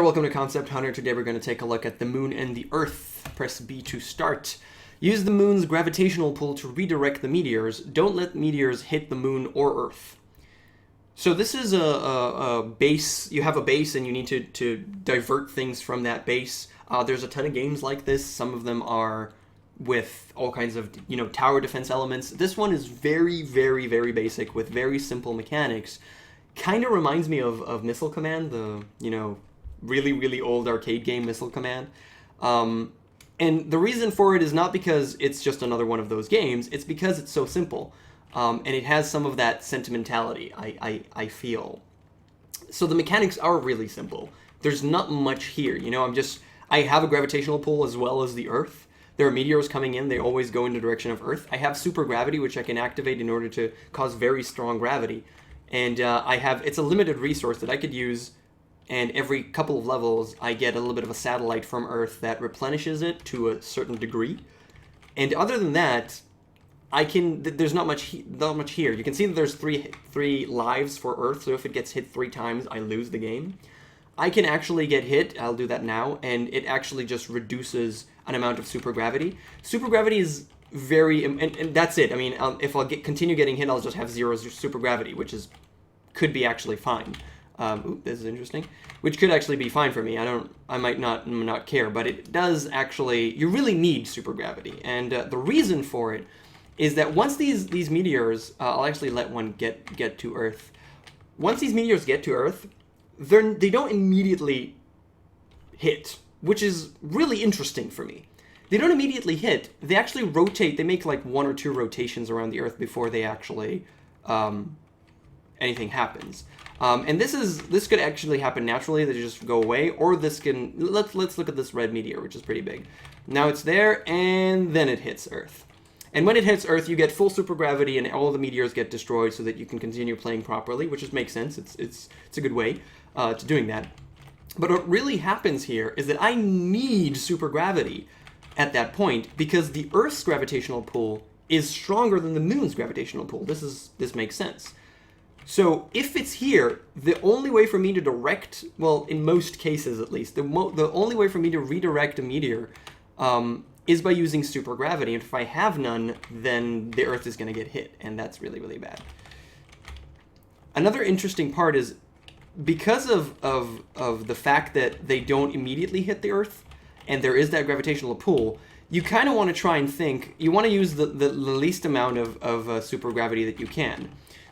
welcome to Concept Hunter. Today we're going to take a look at the moon and the Earth. Press B to start. Use the moon's gravitational pull to redirect the meteors. Don't let meteors hit the moon or Earth. So this is a base. You have a base and you need to divert things from that base. There's a ton of games like this. Some of them are with all kinds of, tower defense elements. This one is very, very, very basic with very simple mechanics. Kind of reminds me of Missile Command, the, really, really old arcade game Missile Command. And the reason for it is not because it's just another one of those games, it's because it's so simple. And it has some of that sentimentality, I feel. So the mechanics are really simple. There's not much here, I have a gravitational pull as well as the Earth. There are meteors coming in, they always go in the direction of Earth. I have super gravity, which I can activate in order to cause very strong gravity. And it's a limited resource that I could use, and every couple of levels I get a little bit of a satellite from Earth that replenishes it to a certain degree. And other than that, there's not much here. You can see that there's three lives for Earth, so if it gets hit 3 times, I lose the game. I can actually get hit, I'll do that now, and it actually just reduces an amount of supergravity. Supergravity is very, and that's it. I mean, if I'll continue getting hit, I'll just have 0 supergravity, which could be actually fine. This is interesting. Which could actually be fine for me. I might not care, but it does actually. You really need supergravity, and the reason for it is that once these meteors, I'll actually let one get to Earth. Once these meteors get to Earth, they don't immediately hit, which is really interesting for me. They don't immediately hit. They actually rotate. They make like 1 or 2 rotations around the Earth before they actually anything happens. And this could actually happen naturally. They just go away, or this can. Let's look at this red meteor, which is pretty big. Now it's there, and then it hits Earth. And when it hits Earth, you get full supergravity, and all the meteors get destroyed, so that you can continue playing properly, which just makes sense. It's a good way to doing that. But what really happens here is that I need supergravity at that point, because the Earth's gravitational pull is stronger than the moon's gravitational pull. This makes sense. So if it's here, the only way for me to direct, well, in most cases at least, the only way for me to redirect a meteor is by using supergravity. And if I have none, then the Earth is going to get hit, and that's really, really bad. Another interesting part is, because of the fact that they don't immediately hit the Earth, and there is that gravitational pull, you kind of want to try and think, you want to use the least amount of supergravity that you can.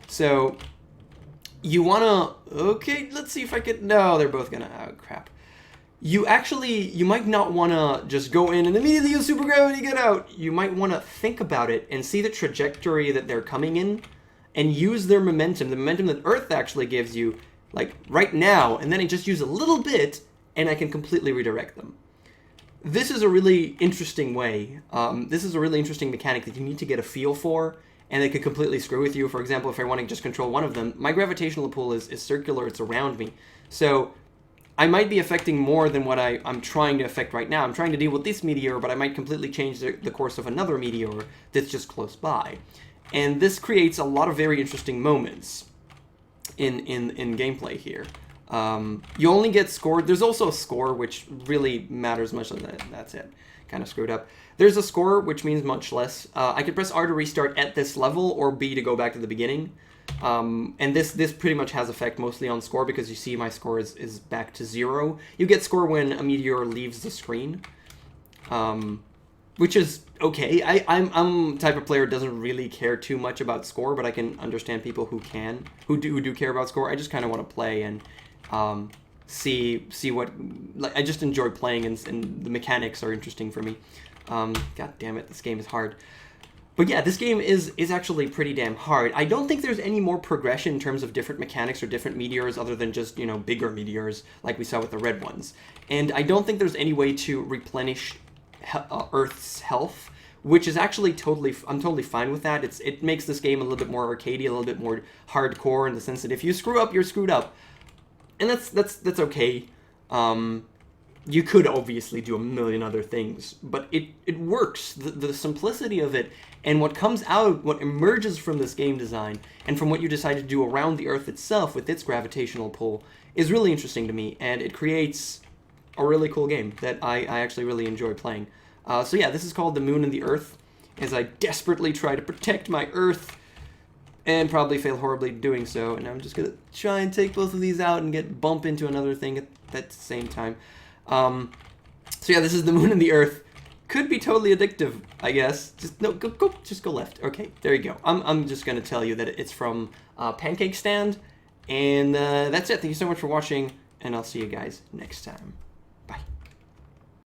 So you want to, okay, let's see if I could, no, they're both going to, oh crap. You might not want to just go in and immediately use supergravity, get out. You might want to think about it and see the trajectory that they're coming in and use their momentum, the momentum that Earth actually gives you, like right now, and then just use a little bit and I can completely redirect them. This is a really interesting way. This is a really interesting mechanic that you need to get a feel for, and it could completely screw with you. For example, if I want to just control one of them, my gravitational pull is circular, it's around me. So I might be affecting more than what I'm trying to affect right now. I'm trying to deal with this meteor, but I might completely change the course of another meteor that's just close by. And this creates a lot of very interesting moments in gameplay here. You only get scored. There's also a score, which really matters much less. That's it. Kind of screwed up. There's a score, which means much less. I could press R to restart at this level, or B to go back to the beginning. And this pretty much has effect mostly on score, because you see my score is back to 0. You get score when a meteor leaves the screen, which is okay. I'm the type of player who doesn't really care too much about score, but I can understand people who do care about score. I just kind of want to play and see what, like, I just enjoy playing, and the mechanics are interesting for me. God damn it, this game is hard. But yeah, this game is actually pretty damn hard. I don't think there's any more progression in terms of different mechanics or different meteors other than just, bigger meteors like we saw with the red ones. And I don't think there's any way to replenish Earth's health, which is actually I'm totally fine with that. It makes this game a little bit more arcadey, a little bit more hardcore, in the sense that if you screw up, you're screwed up. And that's okay. You could obviously do a million other things, but it works. The simplicity of it, and what comes out, what emerges from this game design, and from what you decide to do around the Earth itself with its gravitational pull, is really interesting to me, and it creates a really cool game that I actually really enjoy playing. So yeah, this is called The Moon and the Earth, as I desperately try to protect my Earth, and probably fail horribly doing so, and I'm just going to try and take both of these out and bump into another thing at the same time. So yeah, this is The Moon and the Earth. Could be totally addictive, I guess. Just go left. Okay, there you go. I'm just going to tell you that it's from KOKOStern, and that's it. Thank you so much for watching, and I'll see you guys next time.